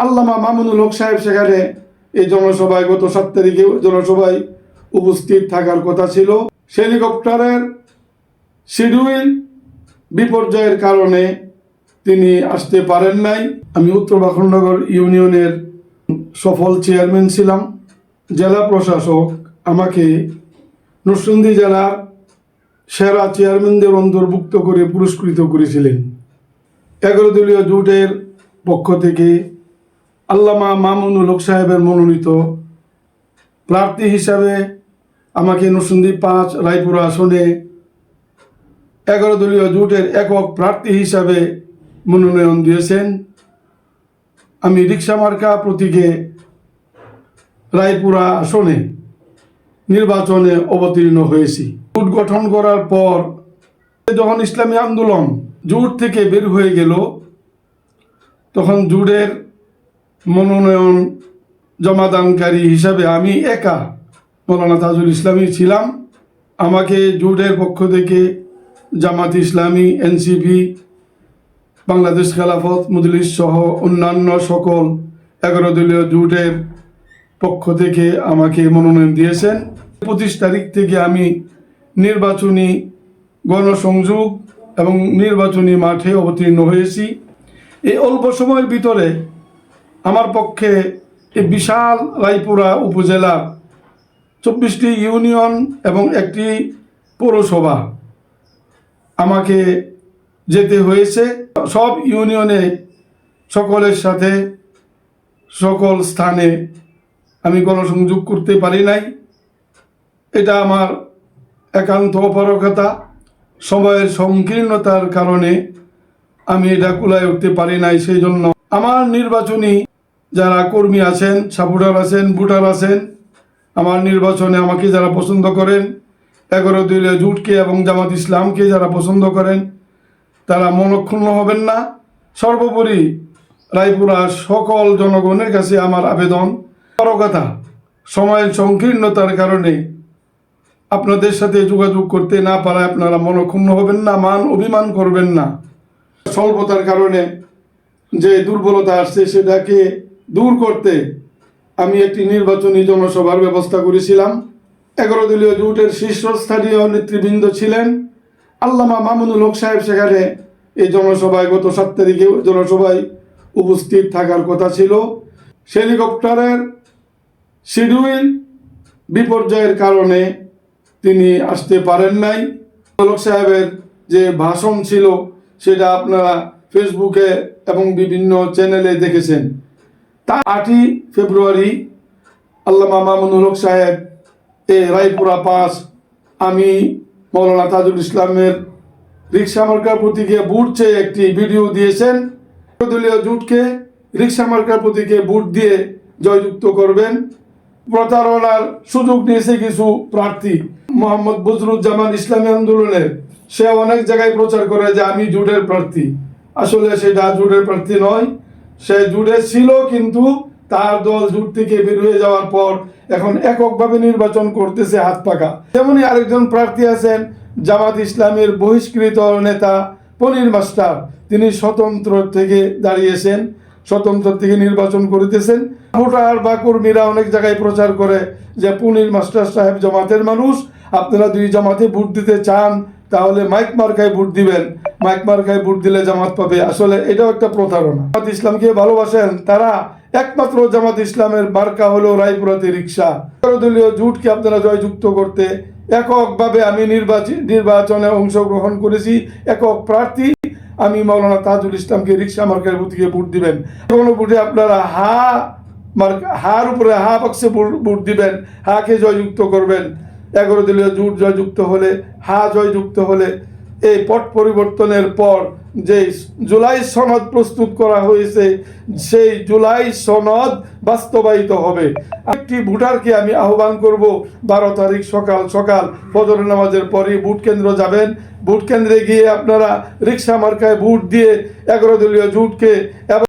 আল্লামা মামুনুল হক সাহেব সেখানে এই জনসভায় গত 7 তারিখে জনসভায় উপস্থিত থাকার কথা ছিল। হেলিকপ্টারের শিডিউল বিপর্যয়ের কারণে তিনি আসতে পারেন নাই। আমি উত্তর বাখরনগর ইউনিয়নের সফল চেয়ারম্যান ছিলাম। জেলা প্রশাসক আমাকে নরসিংদী জেলার সেরা চেয়ারম্যানদের অন্তর্ভুক্ত করে পুরস্কৃত করেছিলেন। 11 দলীয় জোটের পক্ষ থেকে আল্লামা মামুনুল হক সাহেবের মনোনীত প্রার্থী হিসাবে আমাকে নরসিংদী 5 রায়পুরা আসনে 11 দলীয় জোটের একক প্রার্থী হিসাবে মনোনয়ন দিয়েছেন। আমি রিক্সা মার্কা প্রতীকে রায়পুরা আসনে নির্বাচনে অবতীর্ণ হয়েছি। জোট গঠন করার পর যখন ইসলামী আন্দোলন জোট থেকে বের হয়ে গেল, তখন জোটের মনোনয়ন জমাদানকারী হিসাবে আমি একা মৌলানা তাজুল ইসলামী ছিলাম। আমাকে জোটের পক্ষ থেকে জামাত ইসলামী, এনসিপি, বাংলাদেশ খেলাফত মজলিস সহ অন্যান্য সকল 11 দলীয় জোটের পক্ষ থেকে আমাকে মনোনয়ন দিয়েছেন। 25 তারিখ থেকে আমি নির্বাচনী গণসংযোগ এবং নির্বাচনী মাঠে অবতীর্ণ হয়েছি। এই অল্প সময়ের ভিতরে আমার পক্ষে এই বিশাল রায়পুরা উপজেলা 24টি ইউনিয়ন এবং একটি পৌরসভা আমাকে যেতে হয়েছে। সব ইউনিয়নে সকলের সাথে সকল স্থানে আমি গণসংযোগ করতে পারি নাই। এটা আমার একান্ত অপারগতা। সময়ের সংকীর্ণতার কারণে আমি এটা কুলায় উঠতে পারি নাই। সেই জন্য আমার নির্বাচনী যারা কর্মী আছেন, সাপোর্টার আছেন, ভোটার আছেন, আমার নির্বাচনে আমাকে যারা পছন্দ করেন, 11 দলীয় জোটকে এবং জামাত ইসলামকে যারা পছন্দ করেন, তারা মনক্ষুণ্ণ হবেন না। সর্বোপরি রায়পুরা সকল জনগণের কাছে আমার আবেদন, কথা সময়ের সংকীর্ণতার কারণে আপনাদের সাথে যোগাযোগ করতে না পারায় আপনারা মনক্ষুণ্ণ হবেন না, মান অভিমান করবেন না। স্বল্পতার কারণে যে দুর্বলতা আসছে সেটাকে দূর করতে আমি একটি নির্বাচনী জনসভার ব্যবস্থা করেছিলাম। 11 দলীয় জোটের শীর্ষস্থানীয় নেতৃবৃন্দ ছিলেন। আল্লামা মামুনুল হক সাহেব সেখানে এই জনসভায় গত 7 তারিখে জনসভায় উপস্থিত থাকার কথা ছিল। হেলিকপ্টারের শিডিউল বিপর্যয়ের কারণে তিনি আসতে পারেন নাই। হক সাহেবের যে ভাষণ ছিল সেটা আপনারা ফেসবুকে এবং বিভিন্ন চ্যানেলে দেখেছেন। তা 8ই ফেব্রুয়ারি আল্লামা মামুনুল হক সাহেব রায়পুরা 5 আমি মৌলানা তাজুল ইসলামের রিক্সা মার্কার প্রতীকে ভোট চেয়ে একটি ভিডিও দিয়েছেন। দলীয় জোটকে রিক্সা মার্কার প্রতীকে ভোট দিয়ে জয়যুক্ত করবেন। প্রতারণার সুযোগ নিয়েছে কিছু প্রার্থী। মোহাম্মদ বজরুজ্জামান ইসলামী আন্দোলনের সে অনেক জায়গায় প্রচার করে যে আমি জোটের প্রার্থী। আসলে সেটা জোটের প্রার্থী নয়। সে জোটে ছিল, কিন্তু তার দল জোট থেকে বের হয়ে যাওয়ার পর এখন এককভাবে নির্বাচন করতেছে হাত পাকা। তেমনি আরেকজন প্রার্থী আছেন জামাত ইসলামের বহিষ্কৃত নেতা পনির মাস্টার। তিনি স্বতন্ত্র থেকে দাঁড়িয়েছেন, স্বতন্ত্র থেকে নির্বাচন করিতেছেন। ভোটার বা কর্মীরা অনেক জায়গায় প্রচার করে যে পনির মাস্টার সাহেব জামাতের মানুষ, আপনারা 2 জামাতে ভোট দিতে চান তাহলে মাইক মার্কায় ভোট দিবেন, মাইক মার্কায় ভোট দিলে জামাত পাবে। আসলে এটাও একটা প্রতারণা। জামাত ইসলামকে ভালোবাসেন তারা, একমাত্র জামাত ইসলামের মার্কা হলো রায়পুরাতে রিক্সা। 11 দলীয় জোটকে আপনারা জয়যুক্ত করতে এককভাবে আমি নির্বাচনে অংশগ্রহণ করেছি। একক প্রার্থী আমি মৌলানা তাজুল ইসলামকে রিক্সা মার্কার প্রতীকে ভোট দিবেন। কোনো ভোটে আপনারা হার উপরে হা বাক্সে ভোট দিবেন, হাকে জয়যুক্ত করবেন। 11 দলীয় জোট জয়যুক্ত হলে, হা জয়যুক্ত হলে এই পট পরিবর্তনের পর যে জুলাই সনদ প্রস্তুত করা হয়েছে সেই জুলাই সনদ বাস্তবায়িত হবে। একটি ভোটারকে আমি আহ্বান করব 12 তারিখ সকাল সকাল ফজরের নামাজের পরে ভোট কেন্দ্র যাবেন। ভোট কেন্দ্রে গিয়ে আপনারা রিক্সা মার্কায় ভোট দিয়ে 11 দলীয় জোটকে